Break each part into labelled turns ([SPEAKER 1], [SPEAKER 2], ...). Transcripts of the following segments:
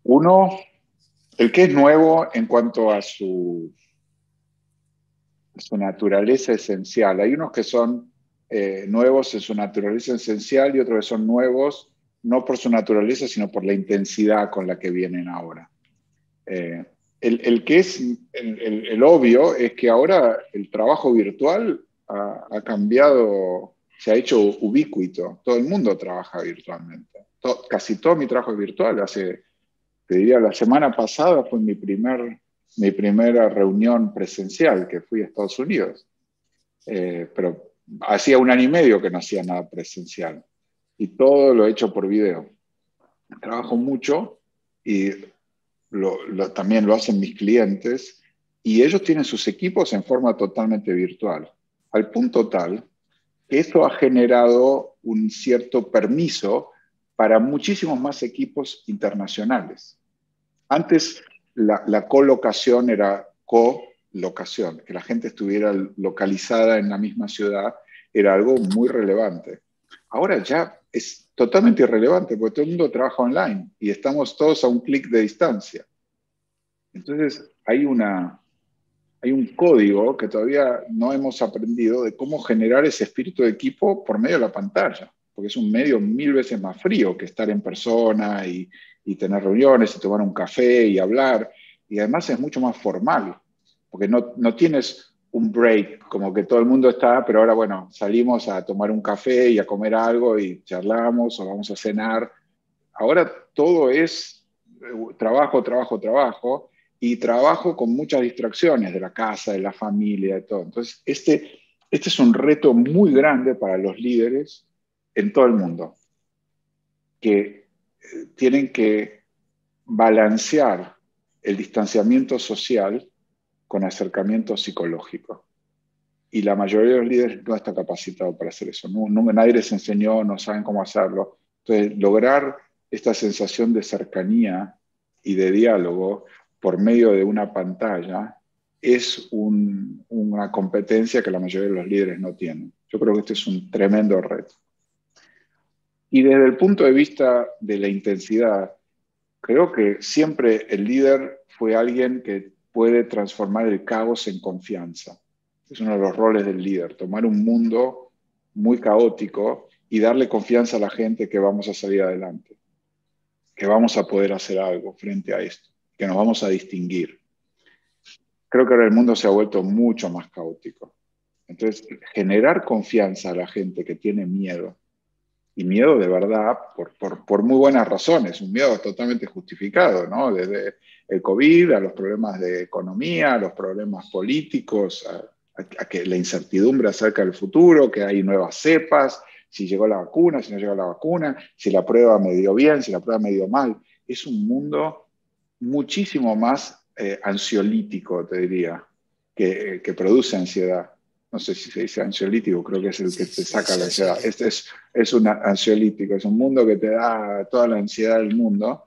[SPEAKER 1] Uno, el que es nuevo en cuanto a su naturaleza esencial. Hay unos que son nuevos en su naturaleza esencial y otros que son nuevos no por su naturaleza, sino por la intensidad con la que vienen ahora. Eh, el que es el obvio es que ahora el trabajo virtual ha cambiado, se ha hecho ubicuito. Todo el mundo trabaja virtualmente. Casi todo mi trabajo es virtual. Te diría, la semana pasada fue mi primera reunión presencial, que fui a Estados Unidos. Pero hacía 1 año y medio que no hacía nada presencial. Y todo lo he hecho por video. Trabajo mucho y también lo hacen mis clientes, y ellos tienen sus equipos en forma totalmente virtual, al punto tal que esto ha generado un cierto permiso para muchísimos más equipos internacionales. Antes la colocación era colocación, que la gente estuviera localizada en la misma ciudad era algo muy relevante. Ahora ya es totalmente irrelevante porque todo el mundo trabaja online y estamos todos a un clic de distancia. Entonces hay un código que todavía no hemos aprendido de cómo generar ese espíritu de equipo por medio de la pantalla, porque es un medio 1000 veces más frío que estar en persona y tener reuniones y tomar un café y hablar, y además es mucho más formal, porque no tienes un break, como que todo el mundo está, pero ahora bueno, salimos a tomar un café y a comer algo y charlamos o vamos a cenar. Ahora todo es trabajo, trabajo, trabajo, y trabajo con muchas distracciones de la casa, de la familia, de todo. Entonces, este es un reto muy grande para los líderes en todo el mundo, que tienen que balancear el distanciamiento social con acercamiento psicológico. Y la mayoría de los líderes no está capacitado para hacer eso. Nadie les enseñó, no saben cómo hacerlo. Entonces, lograr esta sensación de cercanía y de diálogo por medio de una pantalla es una competencia que la mayoría de los líderes no tienen. Yo creo que este es un tremendo reto. Y desde el punto de vista de la intensidad, creo que siempre el líder fue alguien que puede transformar el caos en confianza. Es uno de los roles del líder, tomar un mundo muy caótico y darle confianza a la gente que vamos a salir adelante, que vamos a poder hacer algo frente a esto, que nos vamos a distinguir. Creo que ahora el mundo se ha vuelto mucho más caótico. Entonces, generar confianza a la gente que tiene miedo, y miedo de verdad por muy buenas razones, un miedo totalmente justificado, ¿no? Desde el COVID a los problemas de economía, a los problemas políticos, a que la incertidumbre acerca del futuro, que hay nuevas cepas, si llegó la vacuna, si no llegó la vacuna, si la prueba me dio bien, si la prueba me dio mal. Es un mundo muchísimo más ansiolítico, te diría, que produce ansiedad. No sé si se dice ansiolítico, creo que es el que te saca la
[SPEAKER 2] Sí, sí.
[SPEAKER 1] ansiedad. Este es un ansiolítico, es un mundo que te da toda la ansiedad del mundo.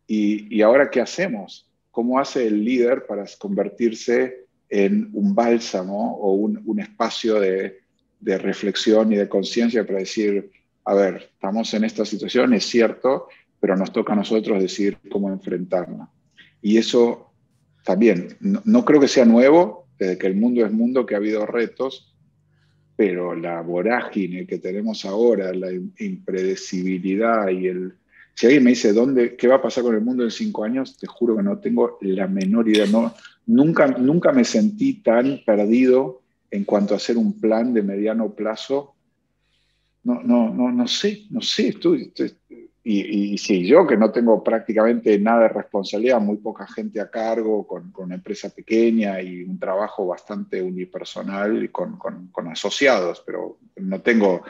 [SPEAKER 1] Y ahora, ¿qué hacemos? ¿Cómo hace el líder para convertirse en un bálsamo o un espacio de reflexión y de conciencia para decir, a ver, estamos en esta situación, es cierto, pero nos toca a nosotros decidir cómo enfrentarla? Y eso también, no creo que sea nuevo, desde que el mundo es mundo, que ha habido retos, pero la vorágine que tenemos ahora, la impredecibilidad y Si alguien me dice qué va a pasar con el mundo en 5 años, te juro que no tengo la menor idea. No, nunca me sentí tan perdido en cuanto a hacer un plan de mediano plazo. No sé, y sí, yo que no tengo prácticamente nada de responsabilidad, muy poca gente a cargo, con una empresa pequeña y un trabajo bastante unipersonal con asociados, pero no tengo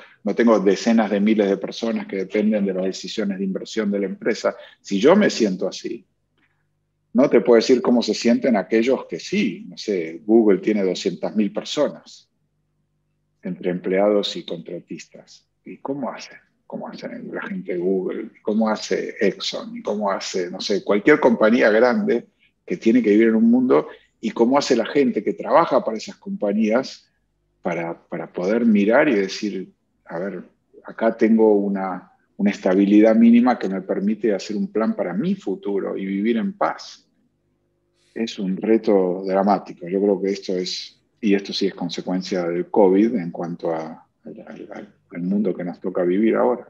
[SPEAKER 1] decenas de miles de personas que dependen de las decisiones de inversión de la empresa. Si yo me siento así, no te puedo decir cómo se sienten aquellos que sí, no sé, Google tiene 200.000 personas entre empleados y contratistas. ¿Y cómo hacen? ¿Cómo hacen la gente de Google? ¿Cómo hace Exxon? ¿Y cómo hace, no sé, cualquier compañía grande que tiene que vivir en un mundo? ¿Y cómo hace la gente que trabaja para esas compañías para poder mirar y decir, a ver, acá tengo una estabilidad mínima que me permite hacer un plan para mi futuro y vivir en paz. Es un reto dramático. Yo creo que esto sí es consecuencia del COVID en cuanto al mundo que nos toca vivir ahora.